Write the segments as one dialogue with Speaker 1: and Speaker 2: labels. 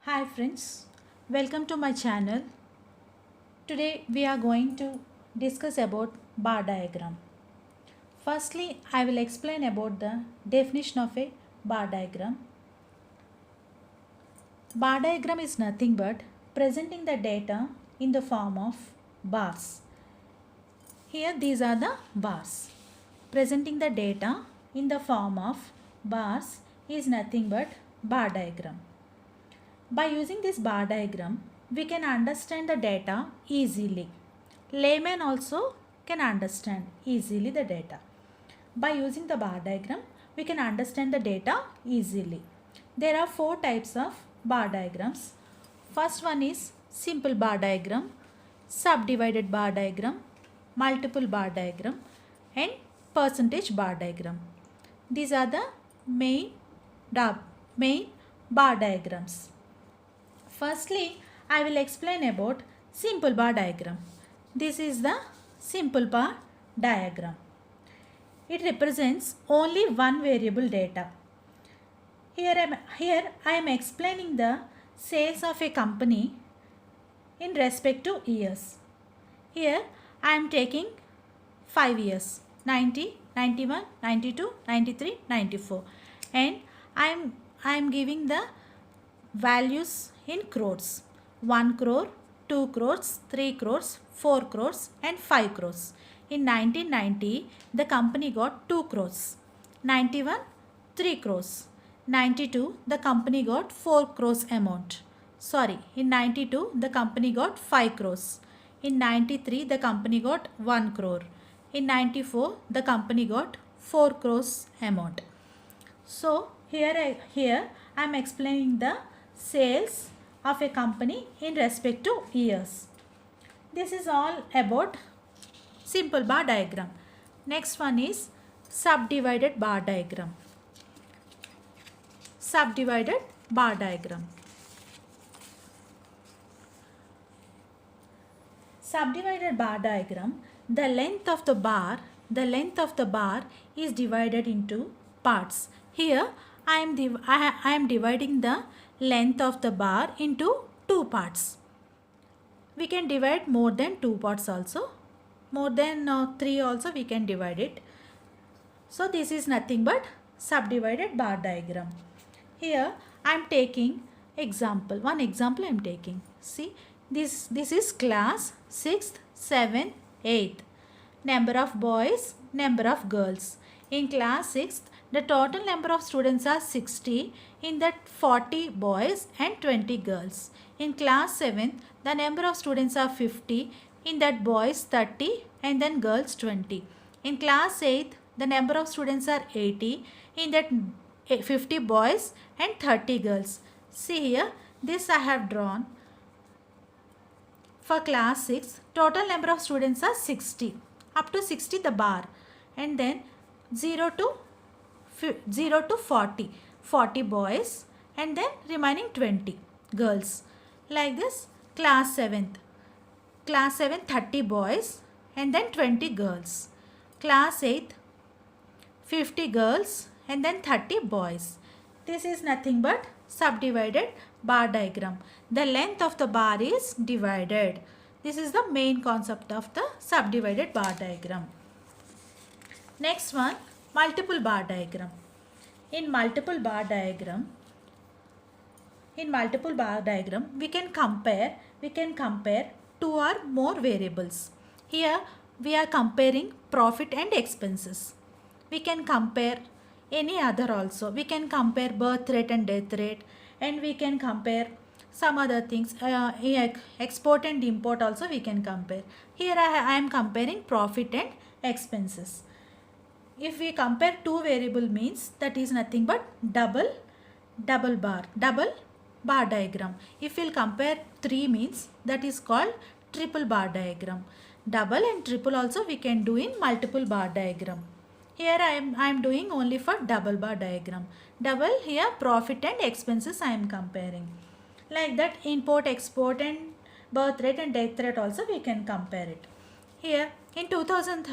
Speaker 1: Hi friends, welcome to my channel. Today we are going to discuss about bar diagram. Firstly, I will explain about the definition of a bar diagram. Bar diagram is nothing but presenting the data in the form of bars. Here these are the bars. Presenting the data in the form of bars is nothing but bar diagram. By using this bar diagram, we can understand the data easily. Layman also can understand easily the data. By using the bar diagram, we can understand the data easily. There are four types of bar diagrams. First one is simple bar diagram, subdivided bar diagram, multiple bar diagram, and percentage bar diagram. These are the main bar diagrams. Firstly, I will explain about simple bar diagram. This is the simple bar diagram. It represents only one variable data. Here I am explaining the sales of a company in respect to years. Here I am taking 5 years, 90, 91, 92, 93, 94, and I am giving the values in crores: 1 crore, 2 crores, 3 crores, 4 crores and 5 crores. In 1990, the company got 2 crores. 91, 3 crores. 92, the company got 4 crores amount. Sorry, in 92, the company got 5 crores. In 93, the company got 1 crore. In 94, the company got 4 crores amount. So, here I am explaining the sales of a company in respect to years. This is all about simple bar diagram. Next one is subdivided bar diagram. Subdivided bar diagram. Subdivided bar diagram, the length of the bar is divided into parts. Here I am dividing the length of the bar into two parts. We can divide more than two parts also. More than three also we can divide it. So this is nothing but subdivided bar diagram. Here I am taking example. One example I am taking. See, this is class 6th, 7th, 8th. Number of boys, number of girls. In class 6th, the total number of students are 60. In that 40 boys and 20 girls. In class 7th, the number of students are 50. In that boys 30 and then girls 20. In class 8th, the number of students are 80. In that 50 boys and 30 girls. See here, this I have drawn. For class 6, total number of students are 60. Up to 60 the bar. And then 0 to 40. 40 boys and then remaining 20 girls. Like this, class 7th. Class 7th 30 boys and then 20 girls. Class 8th 50 girls and then 30 boys. This is nothing but subdivided bar diagram. The length of the bar is divided. This is the main concept of the subdivided bar diagram. Next one, multiple bar diagram. In multiple bar diagram, we can compare two or more variables. Here we are comparing profit and expenses. We can compare any other also. We can compare birth rate and death rate, and we can compare some other things. Export and import also we can compare. Here I am comparing profit and expenses. If we compare two variable means that is nothing but double bar diagram. If we will compare three means that is called triple bar diagram. Double and triple also we can do in multiple bar diagram. Here I am doing only for double bar diagram. Double, here profit and expenses I am comparing. Like that, import, export and birth rate and death rate also we can compare it. Here in 2000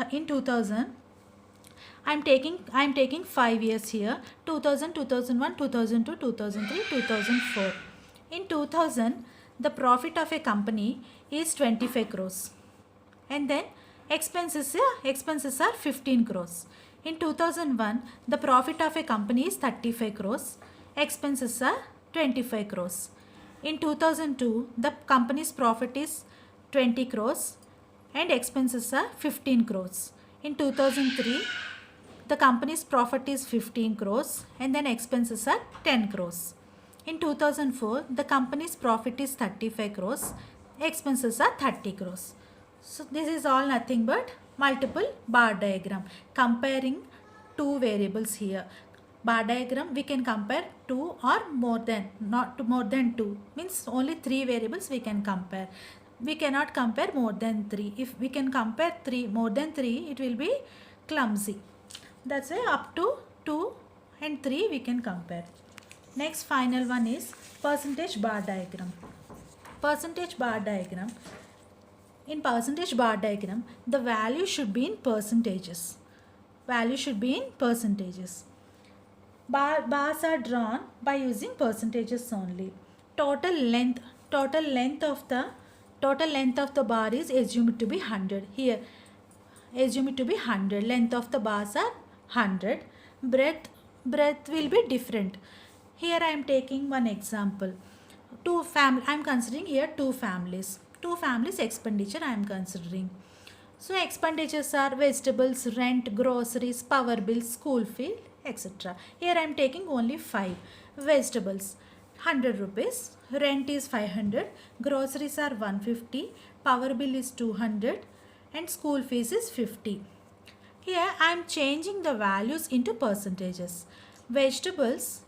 Speaker 1: I am taking 5 years here: 2000, 2001, 2002, 2003, 2004. In 2000, the profit of a company is 25 crores. And then expenses are 15 crores. In 2001, the profit of a company is 35 crores. Expenses are 25 crores. In 2002, the company's profit is 20 crores and expenses are 15 crores. In 2003, the company's profit is 15 crores and then expenses are 10 crores. In 2004, the company's profit is 35 crores, expenses are 30 crores. So this is all nothing but multiple bar diagram comparing two variables here. Bar diagram we can compare two or more than, not more than two, means only three variables we can compare. We cannot compare more than three. If we can compare more than three, it will be clumsy. That's why up to 2 and 3 we can compare. Next final one is percentage bar diagram. Percentage bar diagram. In percentage bar diagram, the value should be in percentages. Value should be in percentages. Bars are drawn by using percentages only. Total length of the bar is assumed to be 100. Here, assumed to be 100. Length of the bars are 100. Breadth will be different. Here I am taking one example. I am considering here two families. Two families expenditure I am considering. So expenditures are vegetables, rent, groceries, power bills, school fee, etc. Here I am taking only 5. Vegetables 100 rupees, rent is 500, groceries are 150, power bill is 200 and school fees is 50. Here I am changing the values into percentages. Vegetables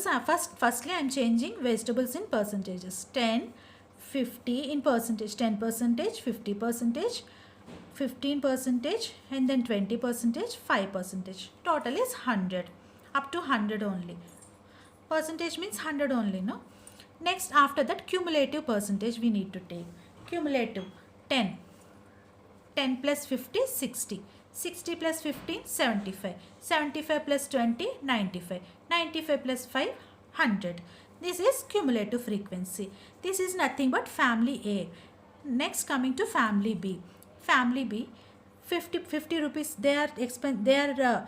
Speaker 1: are firstly I am changing vegetables in percentages. 10, 50 in percentage, 10%, 50%, 15% and then 20%, 5%. Total is 100. Up to 100 only. Percentage means 100 only, no? Next, after that, cumulative percentage we need to take. Cumulative 10. 10 plus 50, 60. 60 plus 15, 75. 75 plus 20, 95. 95 plus 5, 100. This is cumulative frequency. This is nothing but family A. Next, coming to family B. Family B, 50 rupees. Their expenditure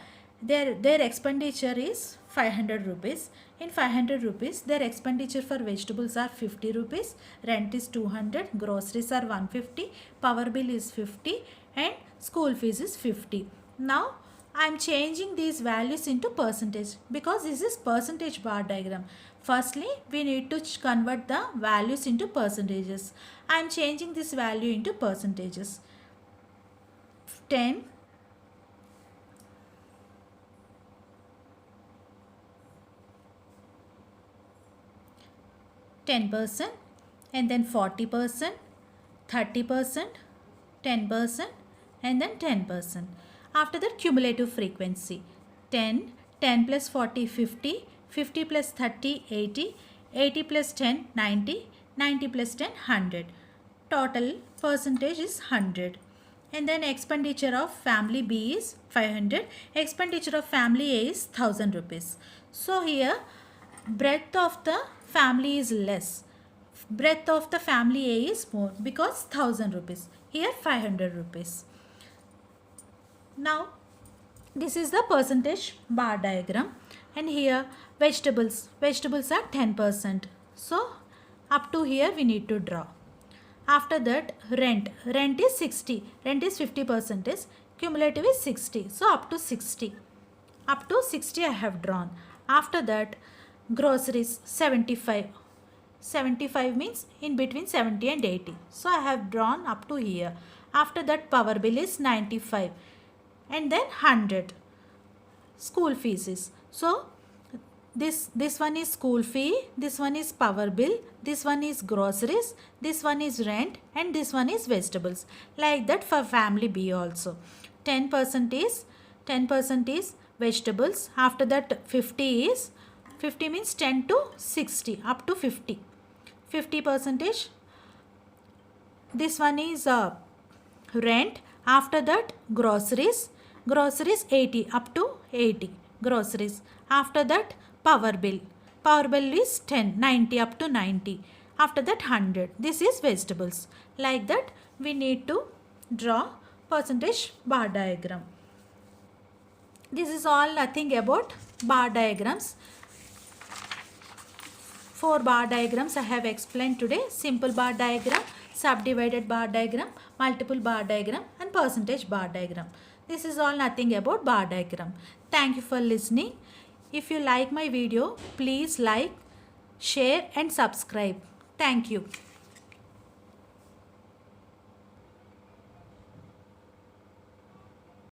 Speaker 1: is 500 rupees. In 500 rupees, their expenditure for vegetables are 50 rupees. Rent is 200. Groceries are 150. Power bill is 50. And school fees is 50. Now, I am changing these values into percentage because this is percentage bar diagram. Firstly, we need to convert the values into percentages. I am changing this value into percentages. 10, 10% and then 40%, 30%, 10% and then 10%. After that, cumulative frequency 10, 10 plus 40, 50, 50 plus 30, 80, 80 plus 10, 90, 90 plus 10, 100. Total percentage is 100. And then expenditure of family B is 500. Expenditure of family A is 1000 rupees. So here breadth of the family is less. Breadth of the family A is more because 1000 rupees. Here 500 rupees. Now this is the percentage bar diagram and here vegetables are 10%. So up to here we need to draw. After that rent is 60. Rent is 50%. Cumulative is 60. So up to 60. Up to 60 I have drawn. After that groceries 75. 75 means in between 70 and 80. So I have drawn up to here. After that power bill is 95 and then 100. School fees is. So this one is school fee, this one is power bill, this one is groceries, this one is rent and this one is vegetables. Like that for family B also. 10% is vegetables. After that 50 means 10 to 60 up to 50. 50%. This one is rent. After that groceries 80 up to 80 groceries. After that power bill Power value is 10, 90 up to 90. After that 100. This is vegetables. Like that we need to draw percentage bar diagram. This is all nothing about bar diagrams. 4 bar diagrams I have explained today. Simple bar diagram, subdivided bar diagram, multiple bar diagram and percentage bar diagram. This is all nothing about bar diagram. Thank you for listening. If you like my video, please like, share and subscribe. Thank you.